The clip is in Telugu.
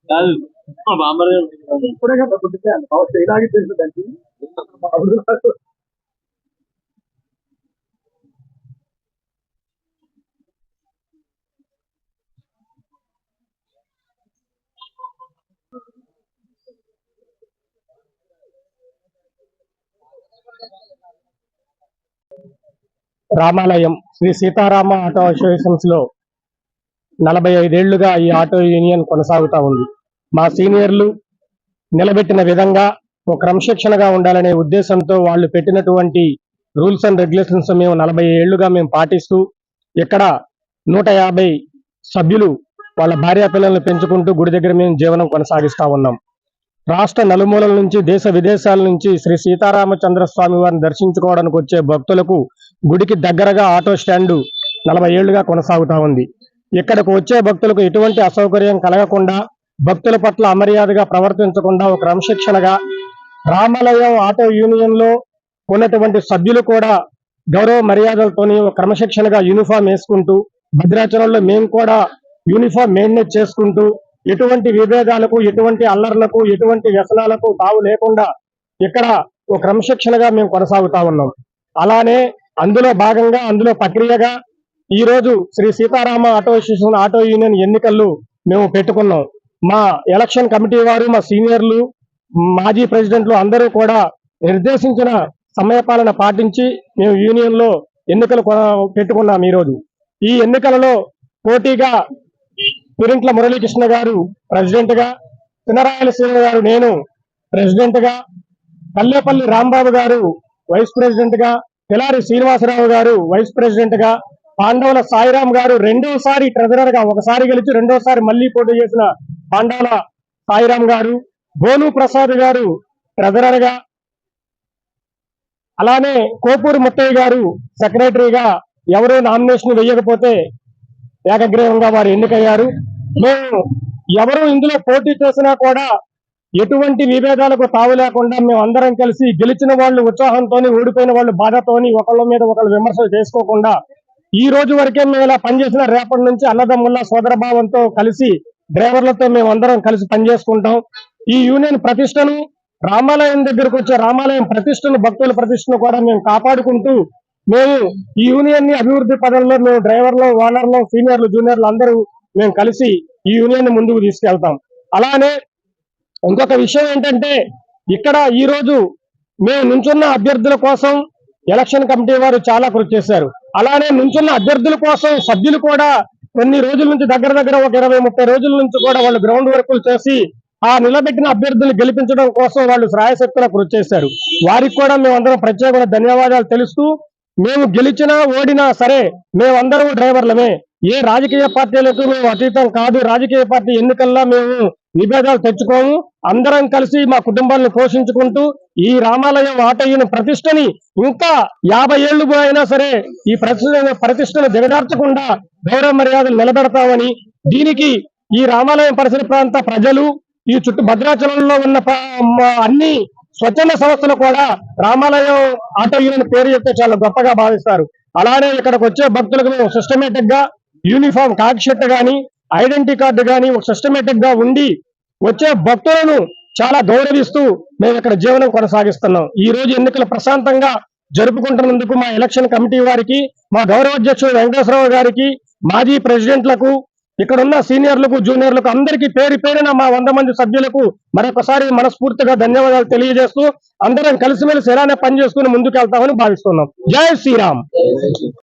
కాదు ఇప్పుడే కదా పుట్టించాను ఇలాగే తెలుసుదండి. రామాలయం శ్రీ సీతారామ ఆటో అసోసియేషన్స్ లో 45 ఏళ్లుగా ఈ ఆటో యూనియన్ కొనసాగుతా ఉంది. మా సీనియర్లు నిలబెట్టిన విధంగా ఒక క్రమశిక్షణగా ఉండాలనే ఉద్దేశంతో వాళ్ళు పెట్టినటువంటి రూల్స్ అండ్ రెగ్యులేషన్స్ మేము 40 ఏళ్లుగా మేము పాటిస్తూ ఇక్కడ 150 సభ్యులు వాళ్ళ భార్యా పిల్లల్ని పెంచుకుంటూ గుడి దగ్గర మేము జీవనం కొనసాగిస్తా ఉన్నాం. రాష్ట్ర నలుమూలల నుంచి దేశ విదేశాల నుంచి శ్రీ సీతారామచంద్ర స్వామి వారిని దర్శించుకోవడానికి వచ్చే భక్తులకు గుడికి దగ్గరగా ఆటో స్టాండు 40 ఏళ్లుగా కొనసాగుతా ఉంది. ఇక్కడకు వచ్చే భక్తులకు ఎటువంటి అసౌకర్యం కలగకుండా, భక్తుల పట్ల అమర్యాదగా ప్రవర్తించకుండా ఒక క్రమశిక్షణగా రామాలయం ఆటో యూనియన్ లో ఉన్నటువంటి సభ్యులు కూడా గౌరవ మర్యాదలతోని ఒక క్రమశిక్షణగా యూనిఫామ్ వేసుకుంటూ, భద్రాచలంలో మేము కూడా యూనిఫామ్ మెయింటైన్ చేసుకుంటూ ఎటువంటి విభేదాలకు, ఎటువంటి అల్లర్లకు, ఎటువంటి వ్యసనాలకు తావు లేకుండా ఇక్కడ ఒక క్రమశిక్షణగా మేము కొనసాగుతా ఉన్నాం. అలానే అందులో భాగంగా, అందులో ప్రక్రియగా ఈ రోజు Shri Seetharama auto association auto union ఎన్నికలు మేము పెట్టుకున్నాం. మా ఎలక్షన్ కమిటీ వారు, మా సీనియర్లు, మాజీ ప్రెసిడెంట్లు అందరూ కూడా నిర్దేశించిన సమయపాలన పాటించి మేము యూనియన్ లో ఎన్నికలు పెట్టుకున్నాం. ఈ ఎన్నికలలో పోటీగా పురింట్ల మురళీకృష్ణ గారు ప్రెసిడెంట్ గా, పినరాయల శ్రీను గారు, నేను ప్రెసిడెంట్ గా, కల్లేపల్లి రాంబాబు గారు వైస్ ప్రెసిడెంట్ గా, పిలారి శ్రీనివాసరావు గారు వైస్ ప్రెసిడెంట్ గా, పాండవుల సాయిరాం గారు రెండోసారి ట్రెజరర్ గా, ఒకసారి గెలిచి రెండోసారి మళ్లీ పోటీ చేసిన పాండవుల సాయిరాం గారు, భోను ప్రసాద్ గారు ట్రెజరర్ గా, అలానే కోపూరు ముత్తయ్య గారు సెక్రటరీగా ఎవరూ నామినేషన్ వేయకపోతే ఏకగ్రీవంగా వారు ఎన్నికయ్యారు. మేము ఎవరు ఇందులో పోటీ చేసినా కూడా ఎటువంటి విభేదాలకు తావు లేకుండా మేము అందరం కలిసి గెలిచిన వాళ్ళు ఉత్సాహంతో, ఓడిపోయిన వాళ్ళు బాధతోని ఒకళ్ళ మీద ఒకళ్ళు విమర్శలు చేసుకోకుండా ఈ రోజు వరకే మేము ఇలా పనిచేసిన రేపటి నుంచి అన్నదమ్ముల్లా సోదర భావంతో కలిసి డ్రైవర్లతో మేము అందరం కలిసి పనిచేసుకుంటాం. ఈ యూనియన్ ప్రతిష్టను, రామాలయం దగ్గరకు వచ్చే రామాలయం ప్రతిష్టను, భక్తుల ప్రతిష్టను కూడా మేము కాపాడుకుంటూ మేము ఈ యూనియన్ ని అభివృద్ధి పదంలో మేము డ్రైవర్లు, ఓనర్లు, సీనియర్లు, జూనియర్లు అందరూ మేము కలిసి ఈ యూనియన్ ని ముందుకు తీసుకెళ్తాం. అలానే ఇంకొక విషయం ఏంటంటే, ఇక్కడ ఈ రోజు మేము నుంచున్న అభ్యర్థుల కోసం ఎలక్షన్ కమిటీ వారు చాలా కృషి చేశారు. అలానే నుంచున్న అభ్యర్థుల కోసం సభ్యులు కూడా కొన్ని రోజుల నుంచి దగ్గర ఒక 20-30 రోజుల నుంచి కూడా వాళ్ళు గ్రౌండ్ వర్కులు చేసి ఆ నిలబెట్టిన అభ్యర్థులు గెలిపించడం కోసం వాళ్ళు శ్రాయశక్తుల కృషి చేశారు. వారికి కూడా మేమందరం ప్రత్యేక ధన్యవాదాలు తెలుస్తూ, మేము గెలిచినా ఓడినా సరే మేమందరం డ్రైవర్లమే, ఏ రాజకీయ పార్టీలకు మేము అతీతం కాదు. రాజకీయ పార్టీ ఎన్నికల్లో మేము విభేదాలు తెచ్చుకోము. అందరం కలిసి మా కుటుంబాలను పోషించుకుంటూ ఈ రామాలయం ఆటో యూనియన్ ప్రతిష్టని ఇంకా 50 ఏళ్లు అయినా సరే ఈ ప్రతిష్టను దిగదార్చకుండా గౌరవ మర్యాదలు నిలబెడతామని, దీనికి ఈ రామాలయం పరిసర ప్రాంత ప్రజలు, ఈ చుట్టూ భద్రాచలంలో ఉన్న అన్ని స్వచ్ఛంద సంస్థలు కూడా రామాలయం ఆటో యూనియన్ పేరు చెప్తే చాలా గొప్పగా భావిస్తారు. అలానే ఇక్కడికి వచ్చే భక్తులకు మేము సిస్టమేటిక్ గా యూనిఫామ్, కాకి షర్ట్ గాని, ఐడెంటిటీ కార్డు గాని ఒక సిస్టమేటిక్ గా ఉండి వచ్చే భక్తులను చాలా గౌరవిస్తూ మేము ఇక్కడ జీవనం కొనసాగిస్తున్నాం. ఈ రోజు ఎన్నికలు ప్రశాంతంగా జరుపుకుంటున్నందుకు మా ఎలక్షన్ కమిటీ వారికి, మా గౌరవ అధ్యక్షుడు వెంకటేశ్వరరావు గారికి, మాజీ ప్రెసిడెంట్లకు, ఇక్కడున్న సీనియర్లకు, జూనియర్లకు అందరికీ పేరు పేరున మా 100 మంది సభ్యులకు మరొకసారి మనస్ఫూర్తిగా ధన్యవాదాలు తెలియజేస్తూ అందరం కలిసిమెలిసి ఎలానే పనిచేసుకుని ముందుకెళ్తామని భావిస్తున్నాం. జై శ్రీరామ్.